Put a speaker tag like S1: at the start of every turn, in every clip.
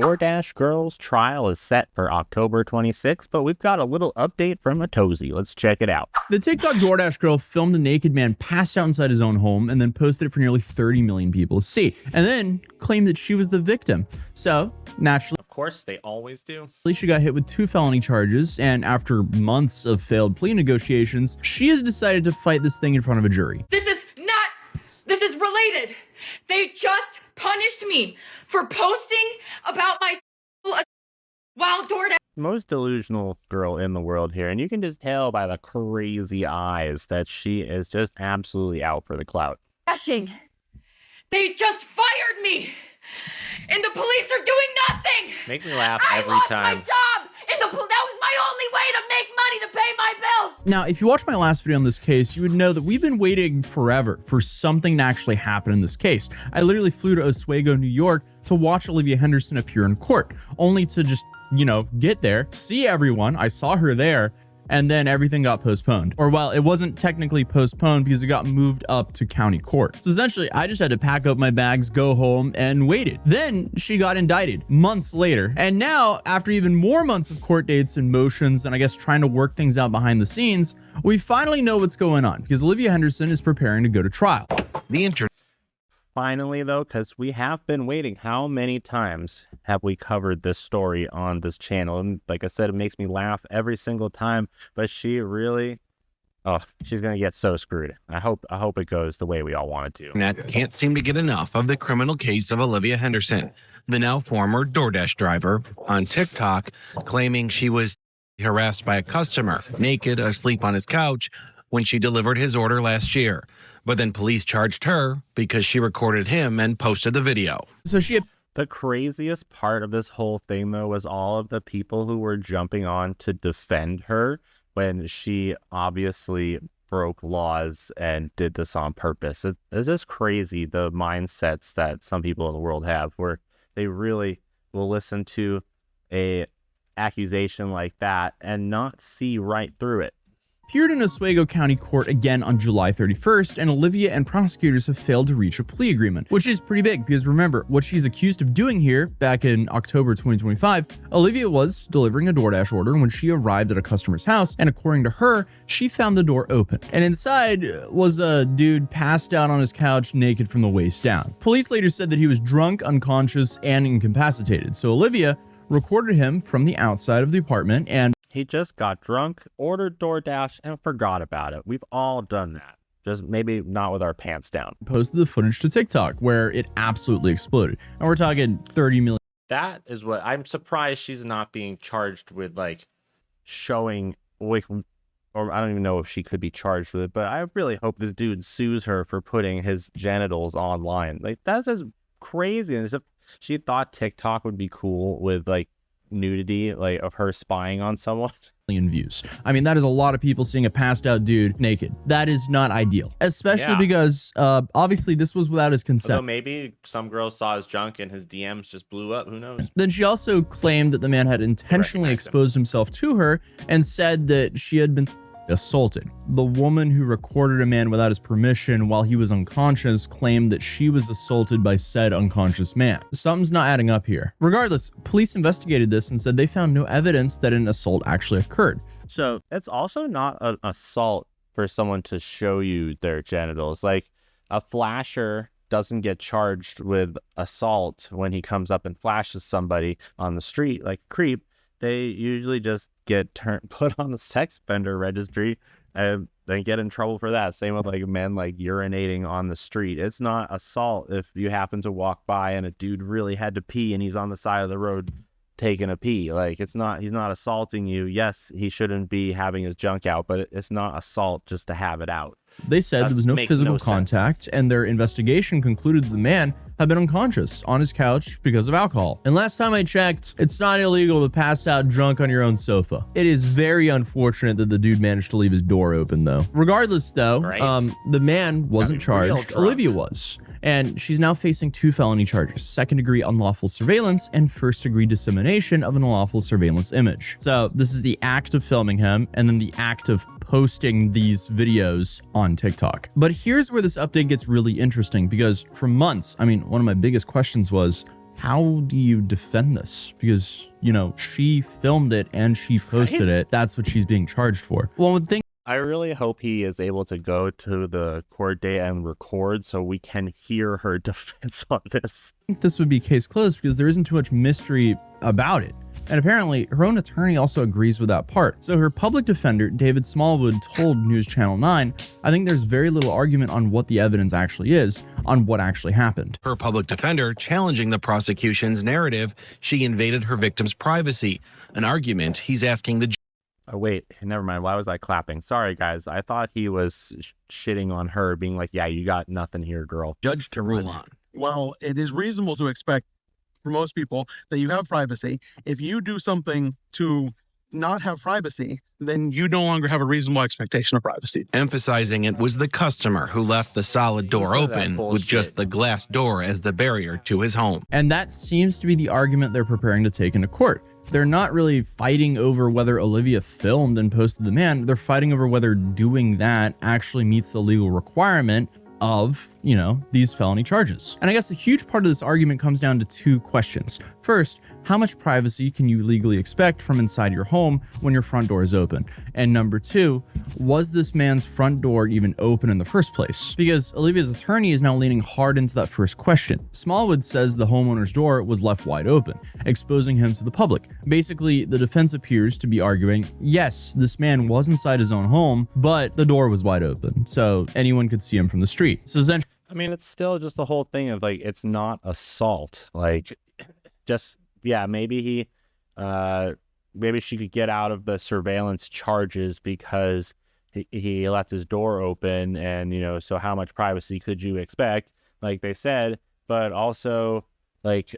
S1: DoorDash girl's trial is set for October 26th, but we've got a little update from Atozy. Let's check it out.
S2: The TikTok DoorDash girl filmed a naked man passed out inside his own home and then posted it for nearly 30 million people to see, and then claimed that she was the victim. So, naturally,
S1: Of course, they always do.
S2: she got hit with 2 felony charges, and after months of failed plea negotiations, she has decided to fight this thing in front of a jury.
S3: This is related. They just punished me for posting about my while DoorDash.
S1: Most delusional girl in the world here, and you can just tell by the crazy eyes that she is just absolutely out for the clout.
S3: Dashing. They just fired me, and the police are doing nothing.
S1: Makes me laugh
S3: I
S1: every
S3: lost
S1: time.
S3: my job, and that was my only way to make money to pay my bills.
S2: Now, if you watched my last video on this case, you would know that we've been waiting forever for something to actually happen in this case. I literally flew to Oswego, New York to watch Olivia Henderson appear in court, only to just, get there, see everyone. I saw her there, and then everything got postponed. Or, well, it wasn't technically postponed because it got moved up to county court. So essentially, I just had to pack up my bags, go home, and waited. Then she got indicted months later. And now, after even more months of court dates and motions, and I guess trying to work things out behind the scenes, we finally know what's going on because Olivia Henderson is preparing to go to trial.
S1: Finally, though, because we have been waiting. How many times have we covered this story on this channel? And like I said, it makes me laugh every single time. But she really, she's gonna get so screwed. I hope it goes the way we all want it to.
S4: Internet can't seem to get enough of the criminal case of Olivia Henderson, the now former DoorDash driver, on TikTok, claiming she was harassed by a customer, naked, asleep on his couch, when she delivered his order last year. But then police charged her because she recorded him and posted the video.
S2: So she had
S1: The craziest part of this whole thing, though, was all of the people who were jumping on to defend her when she obviously broke laws and did this on purpose. It's just crazy, the mindsets that some people in the world have, where they really will listen to a accusation like that and not see right through it.
S2: appeared in Oswego County Court again on July 31st, and Olivia and prosecutors have failed to reach a plea agreement, which is pretty big because remember, what she's accused of doing here back in October 2025, Olivia was delivering a DoorDash order when she arrived at a customer's house, and according to her, she found the door open. And inside was a dude passed out on his couch naked from the waist down. Police later said that he was drunk, unconscious, and incapacitated, so Olivia recorded him from the outside of the apartment and
S1: He just got drunk, ordered DoorDash, and forgot about it. We've all done that. Just maybe not with our pants down.
S2: posted the footage to TikTok where it absolutely exploded. And we're talking 30 million.
S1: That is what I'm surprised she's not being charged with, like showing, like, or I don't even know if she could be charged with it, but I really hope this dude sues her for putting his genitals online. Like, that's just crazy. And as if she thought TikTok would be cool with like nudity, like of her spying on someone.
S2: Views. I mean, that is a lot of people seeing a passed out dude naked. That is not ideal, especially because obviously this was without his consent.
S1: Although maybe some girl saw his junk and his DMs just blew up. Who knows?
S2: Then she also claimed that the man had intentionally exposed himself to her and said that she had been assaulted. The woman who recorded a man without his permission while he was unconscious claimed that she was assaulted by said unconscious man. Something's not adding up here. Regardless, police investigated this and said they found no evidence that an assault actually occurred.
S1: So it's also not an assault for someone to show you their genitals. Like, a flasher doesn't get charged with assault when he comes up and flashes somebody on the street like a creep. They usually just get put on the sex offender registry and they get in trouble for that. Same with like men like urinating on the street. It's not assault if you happen to walk by and a dude really had to pee and he's on the side of the road taking a pee. Like, he's not assaulting you. Yes, he shouldn't be having his junk out, but it's not assault just to have it out.
S2: They said there was no
S1: makes
S2: physical
S1: no sense.
S2: contact, and their investigation concluded that the man had been unconscious on his couch because of alcohol. And last time I checked, it's not illegal to pass out drunk on your own sofa. It is very unfortunate that the dude managed to leave his door open, though. Regardless, though,
S1: Right.
S2: the man wasn't
S1: real
S2: charged.
S1: drunk.
S2: Olivia was. And she's now facing 2 felony charges: second-degree unlawful surveillance and first-degree dissemination of an unlawful surveillance image. So this is the act of filming him and then the act of posting these videos on TikTok. But here's where this update gets really interesting, because for months, I mean, one of my biggest questions was, how do you defend this? Because, you know, she filmed it and she posted it. That's what she's being charged for. Well, one thing
S1: I really hope he is able to go to the court date and record so we can hear her defense on this.
S2: I think this would be case closed because there isn't too much mystery about it. And apparently, her own attorney also agrees with that part. So her public defender, David Smallwood, told News Channel 9, I think there's very little argument on what the evidence actually is, on what actually happened.
S4: Her public defender challenging the prosecution's narrative she invaded her victim's privacy, an argument he's asking the
S1: Oh, wait, never mind. Why was I clapping? Sorry, guys. I thought he was shitting on her, being like, yeah, you got nothing here, girl.
S4: judge to rule on.
S5: Well, it is reasonable to expect for most people that you have privacy. If you do something to not have privacy, then you no longer have a reasonable expectation of privacy.
S4: Emphasizing it was the customer who left the solid door
S1: Piece of that
S4: open with
S1: bullshit.
S4: just the glass door as the barrier to his home.
S2: And that seems to be the argument they're preparing to take into court. They're not really fighting over whether Olivia filmed and posted the man. They're fighting over whether doing that actually meets the legal requirement of, you know, these felony charges. And I guess a huge part of this argument comes down to two questions. First, how much privacy can you legally expect from inside your home when your front door is open? And number two, was this man's front door even open in the first place? Because Olivia's attorney is now leaning hard into that first question. Smallwood says the homeowner's door was left wide open, exposing him to the public. Basically, the defense appears to be arguing, yes, this man was inside his own home, but the door was wide open, so anyone could see him from the street. So essentially,
S1: I mean, it's still just the whole thing of like, it's not assault. Like, just, yeah, maybe maybe she could get out of the surveillance charges because he left his door open, and, you know, so how much privacy could you expect, like they said, but also, like,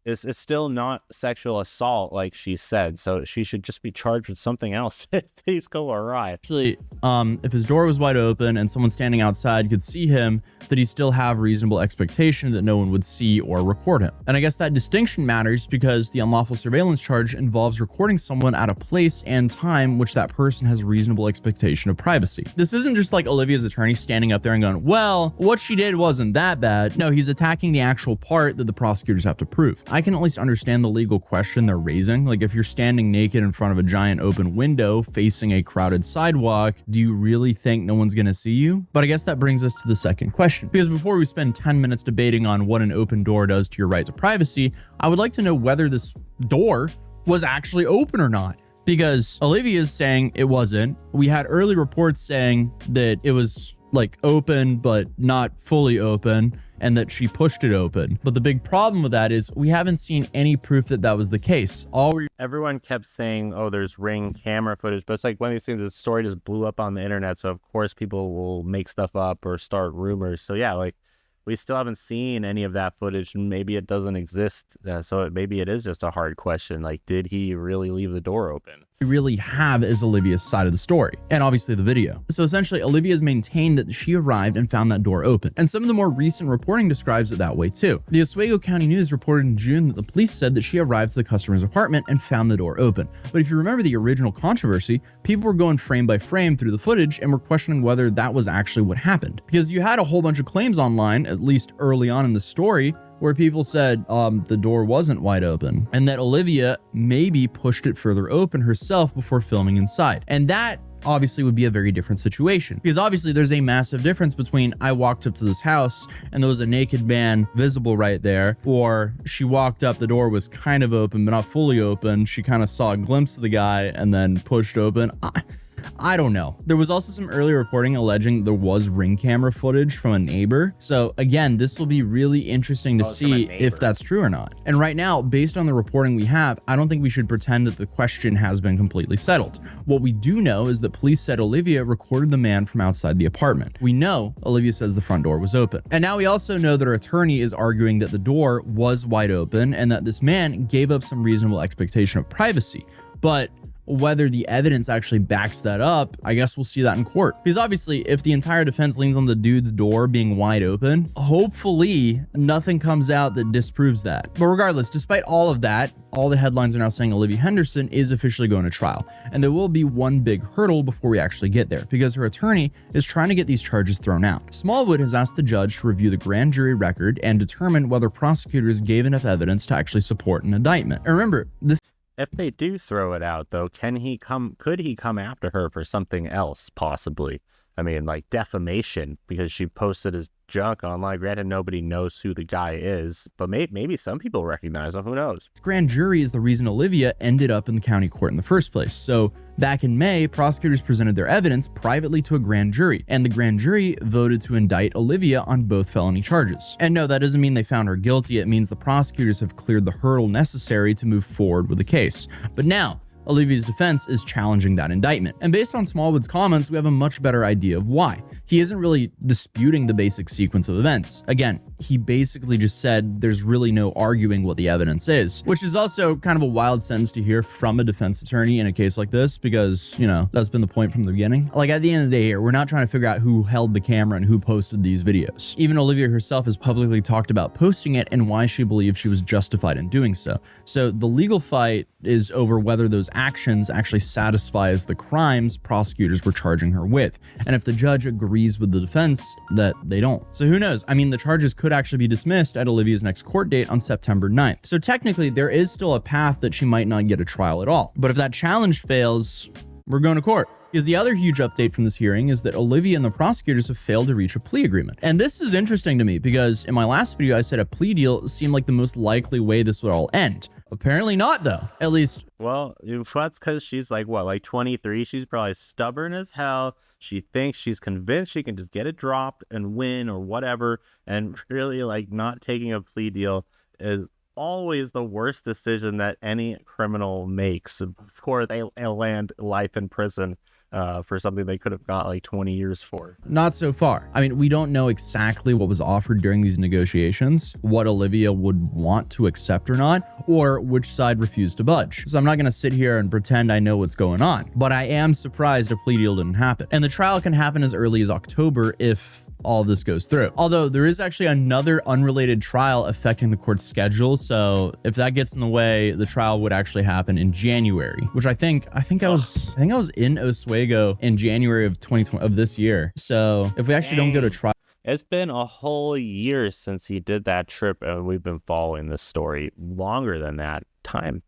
S1: it's still not sexual assault, like she said, so she should just be charged with something else if things go awry.
S2: if his door was wide open and someone standing outside could see him, that he still have reasonable expectation that no one would see or record him. And I guess that distinction matters because the unlawful surveillance charge involves recording someone at a place and time which that person has reasonable expectation of privacy. This isn't just like Olivia's attorney standing up there and going, well, what she did wasn't that bad. No, he's attacking the actual part that the prosecutors have to prove. I can at least understand the legal question they're raising. Like, if you're standing naked in front of a giant open window facing a crowded sidewalk, do you really think no one's gonna see you? But I guess that brings us to the second question. Because before we spend 10 minutes debating on what an open door does to your right to privacy, I would like to know whether this door was actually open or not. Because Olivia is saying it wasn't. We had early reports saying that it was like open, but not fully open, and that she pushed it open. But the big problem with that is we haven't seen any proof that that was the case.
S1: Everyone kept saying, oh, there's Ring camera footage, but it's like one of these things, the story just blew up on the internet, so of course people will make stuff up or start rumors. So yeah, like, we still haven't seen any of that footage, and maybe it doesn't exist. So maybe it is just a hard question. Like, did he really leave the door open?
S2: We really have is Olivia's side of the story, and obviously the video. So essentially, Olivia's maintained that she arrived and found that door open, and some of the more recent reporting describes it that way too. The Oswego County News reported in June that the police said that she arrived to the customer's apartment and found the door open. But if you remember the original controversy, people were going frame by frame through the footage and were questioning whether that was actually what happened. Because you had a whole bunch of claims online, at least early on in the story, where people said the door wasn't wide open and that Olivia maybe pushed it further open herself before filming inside. And that obviously would be a very different situation, because obviously there's a massive difference between I walked up to this house and there was a naked man visible right there, or she walked up, the door was kind of open but not fully open, she kind of saw a glimpse of the guy and then pushed open. I don't know. There was also some early reporting alleging there was Ring camera footage from a neighbor. So again, this will be really interesting to see if that's true or not. And right now, based on the reporting we have, I don't think we should pretend that the question has been completely settled. What we do know is that police said Olivia recorded the man from outside the apartment. We know Olivia says the front door was open. And now we also know that her attorney is arguing that the door was wide open and that this man gave up some reasonable expectation of privacy. But whether the evidence actually backs that up, I guess we'll see that in court. Because obviously, if the entire defense leans on the dude's door being wide open, hopefully nothing comes out that disproves that. But regardless, despite all of that, all the headlines are now saying Olivia Henderson is officially going to trial. And there will be one big hurdle before we actually get there, because her attorney is trying to get these charges thrown out. Smallwood has asked the judge to review the grand jury record and determine whether prosecutors gave enough evidence to actually support an indictment. And remember, this
S1: If they do throw it out, though, could he come after her for something else, possibly? I mean, like defamation, because she posted his junk online. Granted, nobody knows who the guy is, but maybe some people recognize him. Who knows?
S2: grand jury is the reason Olivia ended up in the county court in the first place. So back in May, prosecutors presented their evidence privately to a grand jury, and the grand jury voted to indict Olivia on both felony charges. And no, that doesn't mean they found her guilty. It means the prosecutors have cleared the hurdle necessary to move forward with the case. But now, Olivia's defense is challenging that indictment. And based on Smallwood's comments, we have a much better idea of why. He isn't really disputing the basic sequence of events. Again, he basically just said there's really no arguing what the evidence is, which is also kind of a wild sentence to hear from a defense attorney in a case like this, because, you know, that's been the point from the beginning. Like, at the end of the day here, we're not trying to figure out who held the camera and who posted these videos. Even Olivia herself has publicly talked about posting it and why she believes she was justified in doing so. So the legal fight is over whether those actions actually satisfies the crimes prosecutors were charging her with, and if the judge agrees with the defense that they don't. So who knows? I mean, the charges could actually be dismissed at Olivia's next court date on September 9th. So technically, there is still a path that she might not get a trial at all. But if that challenge fails, we're going to court. Because the other huge update from this hearing is that Olivia and the prosecutors have failed to reach a plea agreement. And this is interesting to me because in my last video, I said a plea deal seemed like the most likely way this would all end. Apparently not, though. At least,
S1: well, that's because she's like, what, like 23? She's probably stubborn as hell. She thinks, she's convinced she can just get it dropped and win or whatever. And really, like, not taking a plea deal is always the worst decision that any criminal makes. Of course, they land life in prison for something they could have got like 20 years for.
S2: not so far. I mean, we don't know exactly what was offered during these negotiations, what Olivia would want to accept or not, or which side refused to budge. So I'm not going to sit here and pretend I know what's going on, but I am surprised a plea deal didn't happen. And the trial can happen as early as October if all of this goes through. Although there is actually another unrelated trial affecting the court's schedule. So if that gets in the way, the trial would actually happen in January, which I think I was in Oswego in January of 2020 of this year. So if we actually don't go to trial,
S1: It's been a whole year since he did that trip, and we've been following this story longer than that. Time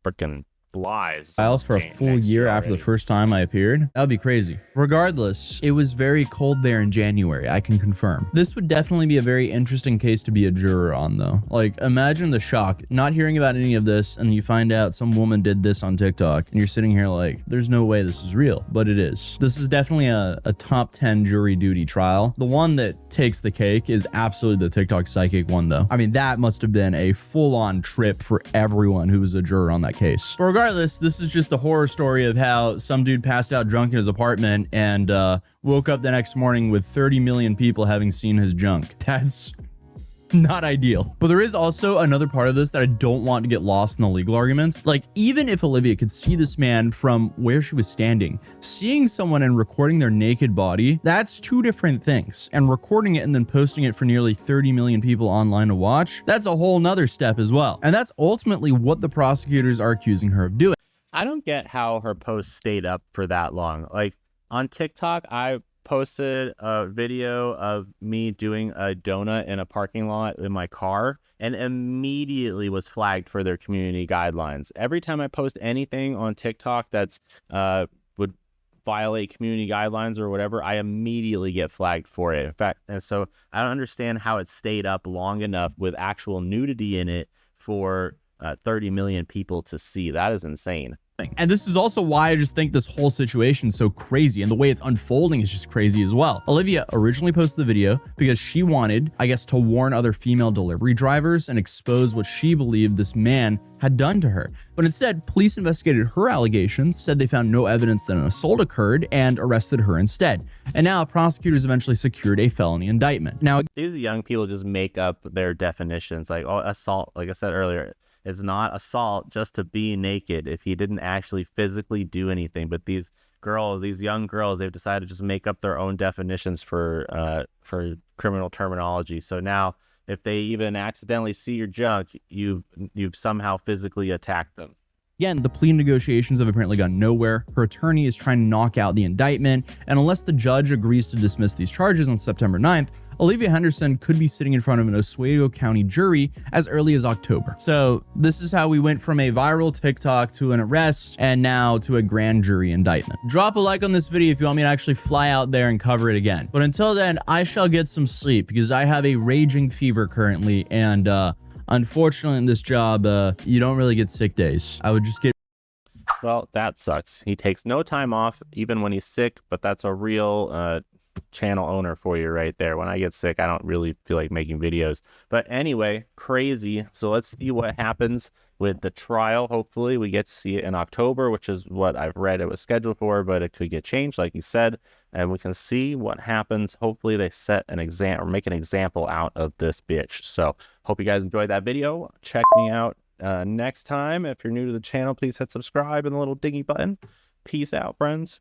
S1: freaking flies.
S2: for a full year after the first time I appeared, that would be crazy. Regardless, it was very cold there in January, I can confirm. This would definitely be a very interesting case to be a juror on, though. Like, imagine the shock, not hearing about any of this, and you find out some woman did this on TikTok, and you're sitting here like, there's no way this is real, but it is. This is definitely a top 10 jury duty trial. The one that takes the cake is absolutely the TikTok psychic one, though. I mean, that must have been a full-on trip for everyone who was a juror on that case. But regardless, this is just a horror story of how some dude passed out drunk in his apartment and woke up the next morning with 30 million people having seen his junk. That's not ideal. But there is also another part of this that I don't want to get lost in the legal arguments. Like, even if Olivia could see this man from where she was standing, seeing someone and recording their naked body, that's two different things. And recording it and then posting it for nearly 30 million people online to watch, that's a whole nother step as well. And that's ultimately what the prosecutors are accusing her of doing.
S1: I don't get how her post stayed up for that long. Like, on TikTok, I posted a video of me doing a donut in a parking lot in my car and immediately was flagged for their community guidelines. Every time I post anything on TikTok that's would violate community guidelines or whatever, I immediately get flagged for it. In fact, and so I don't understand how it stayed up long enough with actual nudity in it for 30 million people to see. That is insane.
S2: And this is also why I just think this whole situation is so crazy, and the way it's unfolding is just crazy as well. Olivia originally posted the video because she wanted, I guess, to warn other female delivery drivers and expose what she believed this man had done to her. But instead, police investigated her allegations, said they found no evidence that an assault occurred, and arrested her instead. And now prosecutors eventually secured a felony indictment. Now,
S1: These young people just make up their definitions. Like, oh, assault, like I said earlier, it's not assault just to be naked if he didn't actually physically do anything. But these girls, these young girls, they've decided to just make up their own definitions for criminal terminology. So now if they even accidentally see your junk, you've somehow physically attacked them.
S2: Again, the plea negotiations have apparently gone nowhere. Her attorney is trying to knock out the indictment, and unless the judge agrees to dismiss these charges on September 9th, Olivia Henderson could be sitting in front of an Oswego County jury as early as October. So this is how we went from a viral TikTok to an arrest and now to a grand jury indictment. Drop a like on this video if you want me to actually fly out there and cover it again. But until then, I shall get some sleep because I have a raging fever currently, and unfortunately in this job, you don't really get sick days. I would just get...
S1: Well, that sucks. He takes no time off even when he's sick, but that's a real channel owner for you right there. When I get sick, I don't really feel like making videos. But anyway, crazy. So let's see what happens with the trial. Hopefully we get to see it in October, which is what I've read it was scheduled for, but it could get changed like he said, and we can see what happens. Hopefully they set an example or make an example out of this bitch. So hope you guys enjoyed that video. Check me out next time. If you're new to the channel, please hit subscribe and the little dingy button. Peace out, friends.